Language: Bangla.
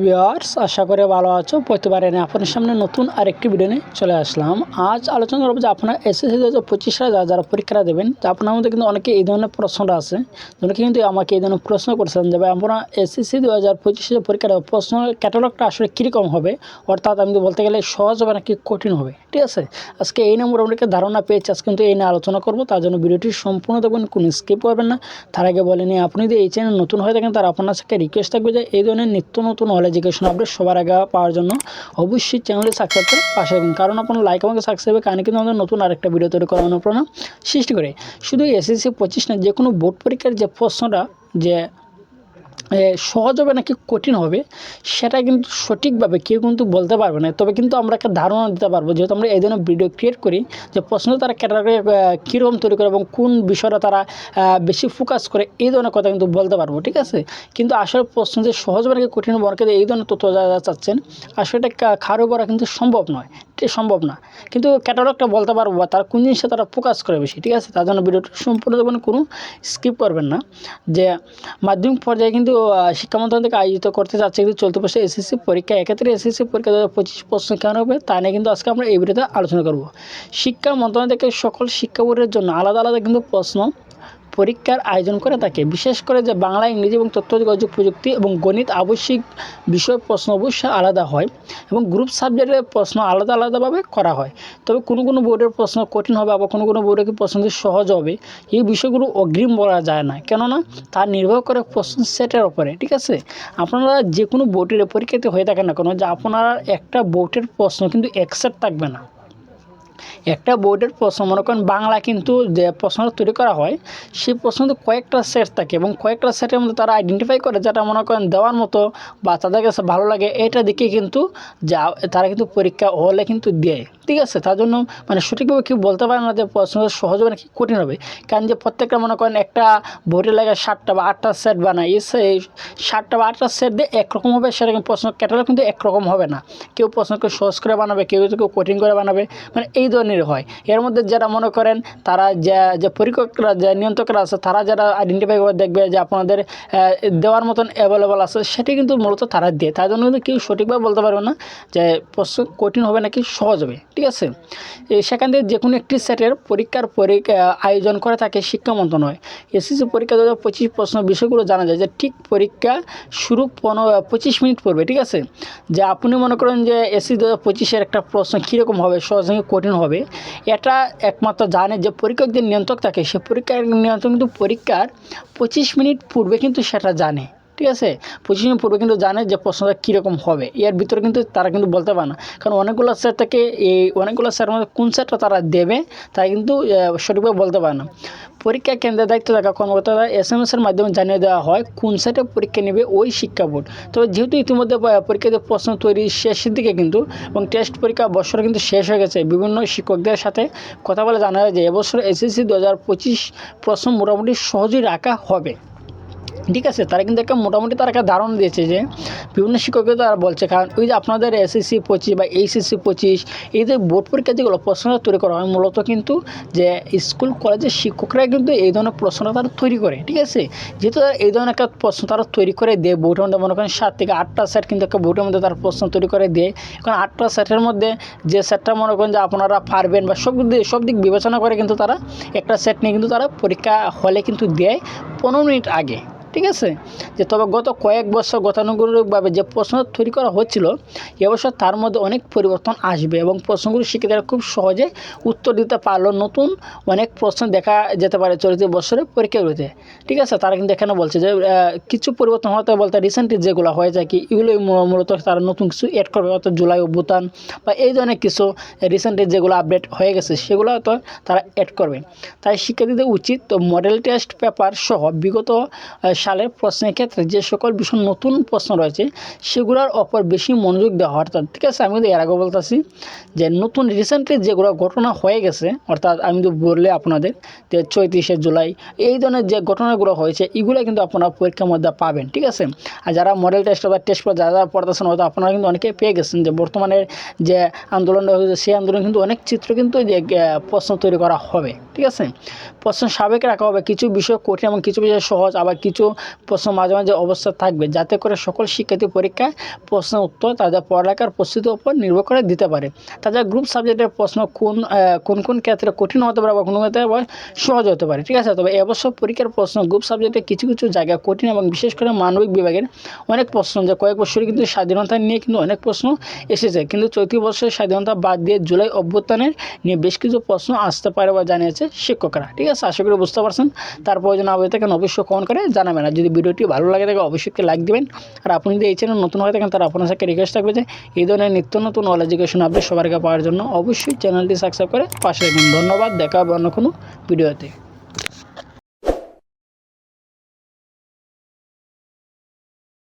ভিউয়ার্স আশা করে ভালো আছো। প্রতিবারে আপনার সামনে নতুন আরেকটি ভিডিও নিয়ে চলে আসলাম। আজ আলোচনা করবো যে আপনারা এসএসসি 2025 সালে যারা পরীক্ষা দেবেন, তো আপনার মধ্যে কিন্তু অনেকে এই ধরনের প্রশ্নটা আছে। অনেকে কিন্তু আমাকে এই ধরনের প্রশ্ন করেছেন যে ভাই আপনারা এসএসসি 2025 পরীক্ষা দেওয়া প্রশ্ন ক্যাটালগটা আসলে কীরকম হবে, অর্থাৎ আমি তো বলতে গেলে সহজ হবে নাকি কঠিন হবে। ঠিক আছে, আজকে এই নম্বর আমাদেরকে ধারণা পেয়েছি, আজকে কিন্তু এই নিয়ে আলোচনা করবো। তার জন্য ভিডিওটি সম্পূর্ণ দেখবেন, কোনো স্কিপ করবেন না। তার আগে বলে নিয়ে আপনি যদি এই চ্যানেল নতুন হয়ে থাকেন তার আপনার সাথে রিকোয়েস্ট থাকবে যে এই ধরনের নিত্য নতুন অল এডুকেশন আপডেট সবার আগে পাওয়ার জন্য অবশ্যই চ্যানেলটি সাবস্ক্রাইব করে পাশে থাকবেন, কারণ আপনার লাইক আমাকে সাবস্ক্রাইবের কারণে কিন্তু আমাদের নতুন আরেকটা ভিডিও তৈরি করার অনুপ্রেরণা সৃষ্টি করে। শুধু এসএসসি 25 না, যে কোনো বোর্ড পরীক্ষার যে প্রশ্নটা যে সহজ হবে নাকি কঠিন হবে সেটা কিন্তু সঠিকভাবে কেউ কিন্তু বলতে পারবে না, তবে কিন্তু আমরা একটা ধারণা দিতে পারবো, যেহেতু আমরা এই ধরনের ভিডিও ক্রিয়েট করি যে প্রশ্ন তারা ক্যাটাগরি কীরকম তৈরি করে এবং কোন বিষয়টা তারা বেশি ফোকাস করে, এই ধরনের কথা কিন্তু বলতে পারবো। ঠিক আছে, কিন্তু আসলে প্রশ্ন যে সহজ হবে নাকি কঠিন হবে অনেকে এই ধরনের তথ্য যারা চাচ্ছেন, আসলে এটা কারো করা কিন্তু সম্ভব নয়, সম্ভব না। কিন্তু ক্যাটালগটা বলতে পারবো বা তার কোন জিনিসটা তারা ফোকাস করে বেশি। ঠিক আছে, তার জন্য ভিডিওটা সম্পূর্ণ দেখবেন, কোনো স্কিপ করবেন না। যে মাধ্যমিক পর্যায়ে কিন্তু শিক্ষা মন্ত্রণালয় থেকে আয়োজিত করতে যাচ্ছে কিন্তু চলতি বছর এসএসসি পরীক্ষা, এক্ষেত্রে এসএসসি পরীক্ষা 2025 প্রশ্ন কেমন হবে তা নিয়ে কিন্তু আজকে আমরা এই ভিডিওতে আলোচনা করব। শিক্ষা মন্ত্রণালয় থেকে সকল শিক্ষা বোর্ডের জন্য আলাদা আলাদা কিন্তু প্রশ্ন পরীক্ষার আয়োজন করে থাকে, বিশেষ করে যে বাংলা, ইংরেজি এবং তথ্য যোগাযোগ প্রযুক্তি এবং গণিত আবশ্যিক বিষয় প্রশ্ন অবশ্যই আলাদা হয় এবং গ্রুপ সাবজেক্টের প্রশ্ন আলাদা আলাদাভাবে করা হয়। তবে কোনো কোনো বোর্ডের প্রশ্ন কঠিন হবে, আবার কোনো কোনো বোর্ডের প্রশ্ন সহজ হবে। এই বিষয়গুলো অগ্রিম বলা যায় না, কেননা তা নির্ভর করে প্রশ্ন সেটের ওপরে। ঠিক আছে, আপনারা যে কোনো বোর্ডের পরীক্ষাতে হয়ে থাকেন না কেন, যে আপনারা একটা বোর্ডের প্রশ্ন কিন্তু এক সেট থাকবে না। একটা বোর্ডের প্রশ্ন মনে করেন বাংলা, কিন্তু যে প্রশ্নটা তৈরি করা হয় সেই প্রশ্ন তো কয়েকটা সেট থাকে এবং কয়েকটা সেটের মধ্যে তারা আইডেন্টিফাই করে যেটা মনে করেন দেওয়ার মতো বা তাদের কাছে ভালো লাগে, এটা দেখে কিন্তু যা তারা কিন্তু পরীক্ষা হলে কিন্তু দেয়। ঠিক আছে, তার জন্য মানে সঠিকভাবে কেউ বলতে পারে না যে প্রশ্নটা সহজ হবে নাকি কঠিন হবে, কারণ যে প্রত্যেকটা মনে করেন একটা বোর্ডে লাগে 7টা বা 8টা সেট বানায়, এই 7টা বা 8টা সেট দিয়ে একরকম হবে, সেটা কিন্তু প্রশ্ন ক্যাটালগ কিন্তু একরকম হবে না। কেউ প্রশ্নকে সহজ করে বানাবে, কেউ কঠিন করে বানাবে, মানে এই ধরনের হয়। এর মধ্যে যারা মনে করেন তারা যে পরীক্ষকরা, যে নিয়ন্ত্রকরা আছে, তারা যারা আইডেন্টিফাই করে দেখবে যে আপনাদের দেওয়ার মতন অ্যাভেলেবল আছে, সেটি কিন্তু মূলত তারা দিয়ে। তার জন্য কিন্তু কেউ সঠিকভাবে বলতে পারবে না যে প্রশ্ন কঠিন হবে নাকি সহজ হবে। ঠিক আছে, সেখান থেকে যে কোনো একটি সেটের পরীক্ষার আয়োজন করে থাকে শিক্ষা মন্ত্রণালয়। এসএসসি পরীক্ষা 2025 প্রশ্ন বিষয়গুলো জানা যায় যে ঠিক পরীক্ষা শুরু 25 মিনিট পড়বে। ঠিক আছে, যে আপনি মনে করেন যে এসএসসি 2025 একটা প্রশ্ন কীরকম হবে, সহজ নাকি কঠিন হবে, এটা একমাত্র জানে যে পরীক্ষক যে নিয়ন্ত্রক থাকে, সে পরীক্ষার নিয়ন্ত্রক কিন্তু পরীক্ষার 25 মিনিট পূর্বে কিন্তু সেটা জানে। ঠিক আছে, 25 মিনিট পূর্বে কিন্তু জানে যে প্রশ্নটা কীরকম হবে। এর ভিতরে কিন্তু তারা কিন্তু বলতে পারে না, কারণ অনেকগুলো সেট থেকে এই অনেকগুলো সেটের মধ্যে কোন সেটটা তারা দেবে তাই কিন্তু সঠিকভাবে বলতে পারে না। পরীক্ষা কেন্দ্রে দায়িত্ব থাকা কর্মকর্তারা এসএমএসের মাধ্যমে জানিয়ে দেওয়া হয় কোন সেটে পরীক্ষা নেবে ওই শিক্ষা বোর্ড। তবে যেহেতু ইতিমধ্যে পরীক্ষাতে প্রশ্ন তৈরি শেষের দিকে কিন্তু এবং টেস্ট পরীক্ষা বছর কিন্তু শেষ হয়ে গেছে, বিভিন্ন শিক্ষকদের সাথে কথা বলে জানা যায় যে এবছর এসএসসি 2025 প্রশ্ন মোটামুটি সহজেই রাখা হবে। ঠিক আছে, তারা কিন্তু একটা মোটামুটি তারা একটা ধারণা দিয়েছে যে বিভিন্ন শিক্ষকদের তারা বলছে, কারণ ওই যে আপনাদের এসএসসি 25 বা এইচএসসি 25 এই যে বোর্ড পরীক্ষা যেগুলো প্রশ্নটা তৈরি করা হয়, মূলত কিন্তু যে স্কুল কলেজের শিক্ষকরা কিন্তু এই ধরনের প্রশ্নটা তারা তৈরি করে। ঠিক আছে, যেহেতু এই ধরনের একটা প্রশ্ন তারা তৈরি করে দেয় বোর্ডের মধ্যে, মনে করেন 7 থেকে 8টা সেট কিন্তু একটা বোর্ডের মধ্যে তারা প্রশ্ন তৈরি করে দেয়। কারণ 8টা সেটের মধ্যে যে সেটটা মনে করেন যে আপনারা পারবেন বা সব দিক বিবেচনা করে কিন্তু তারা একটা সেট নিয়ে কিন্তু তারা পরীক্ষা হলে কিন্তু দেয় 15 মিনিট আগে। ঠিক আছে, যে তবে গত কয়েক বছর গতানুগতিকভাবে যে প্রশ্ন তৈরি করা হচ্ছিল, এবছর তার মধ্যে অনেক পরিবর্তন আসবে এবং প্রশ্নগুলো শিক্ষার্থীরা খুব সহজে উত্তর দিতে পারলেও নতুন অনেক প্রশ্ন দেখা যেতে পারে চলতি বছরের পরীক্ষাগুলিতে। ঠিক আছে, তারা কিন্তু এখানে বলছে যে কিছু পরিবর্তন হতে বলতে রিসেন্টলি যেগুলো হয়ে যায় কি, এগুলোই মূলত তারা নতুন কিছু অ্যাড করবে, অর্থাৎ জুলাই অভ্যুত্থান বা এই ধরনের কিছু রিসেন্টলি যেগুলো আপডেট হয়ে গেছে সেগুলো হয়তো তারা অ্যাড করবে। তাই শিক্ষার্থীদের উচিত তো মডেল টেস্ট পেপার সহ বিগত সালের প্রশ্নের ক্ষেত্রে যে সকল বিষয় নতুন প্রশ্ন রয়েছে সেগুলোর ওপর বেশি মনোযোগ দেওয়া। অর্থাৎ ঠিক আছে, আমি তো এর আগে বলতেছি যে নতুন রিসেন্টলি যেগুলো ঘটনা হয়ে গেছে, অর্থাৎ আমি তো বললে আপনাদের যে 34শে জুলাই এই ধরনের যে ঘটনাগুলো হয়েছে এগুলো কিন্তু আপনারা পরীক্ষার মধ্যে পাবেন। ঠিক আছে, আর যারা মডেল টেস্ট বা টেস্ট যারা পড়তেছেন হয়তো আপনারা কিন্তু অনেকে পেয়ে গেছেন যে বর্তমানে যে আন্দোলনটা হয়েছে সেই আন্দোলন কিন্তু অনেক চিত্র কিন্তু যে প্রশ্ন তৈরি করা হবে। ঠিক আছে, প্রশ্ন স্বাভাবিক রাখা হবে, কিছু বিষয় কঠিন এবং কিছু বিষয় সহজ, আবার কিছু প্রশ্ন মাঝে মাঝে অবস্থা থাকবে, যাতে করে সকল শিক্ষার্থী পরীক্ষায় প্রশ্নের উত্তর তাদের পড়ালেখার প্রস্তুতির উপর নির্ভর করে দিতে পারে। তাছাড়া গ্রুপ সাবজেক্টের প্রশ্ন কোন ক্ষেত্রে কঠিন হতে পারে বা কোনো ক্ষেত্রে সহজ হতে পারে, ঠিক আছে। তবে এবছর পরীক্ষার প্রশ্ন গ্রুপ সাবজেক্টে কিছু কিছু জায়গায় কঠিন এবং বিশেষ করে মানবিক বিভাগের অনেক প্রশ্ন, যে কয়েক বছরে কিন্তু স্বাধীনতা নিয়ে কিন্তু অনেক প্রশ্ন এসেছে, কিন্তু চলতি বছরের স্বাধীনতা বাদ দিয়ে জুলাই অভ্যুত্থানের নিয়ে বেশ কিছু প্রশ্ন আসতে পারে বা জানিয়েছে শিক্ষকরা, ঠিক আছে। আশা করি বুঝতে পারছেন। তারপর যদি না হয়ে থাকেন অবশ্যই কমেন্ট করে জানাবেন, আর যদি ভিডিওটি ভালো লাগে থাকে অবশ্যই লাইক দিবেন। আর আপনি যদি এই চ্যানেল নতুন হয়ে থাকেন তাহলে আপনার সাথে রিকোয়েস্ট থাকবে যে এই ধরনের নিত্য নতুন নলেজ এডুকেশন আপডেট সবার আগে পাওয়ার জন্য অবশ্যই চ্যানেলটি সাবস্ক্রাইব করে পাশে রাখুন। ধন্যবাদ, দেখা হবে অন্য কোনো ভিডিওতে।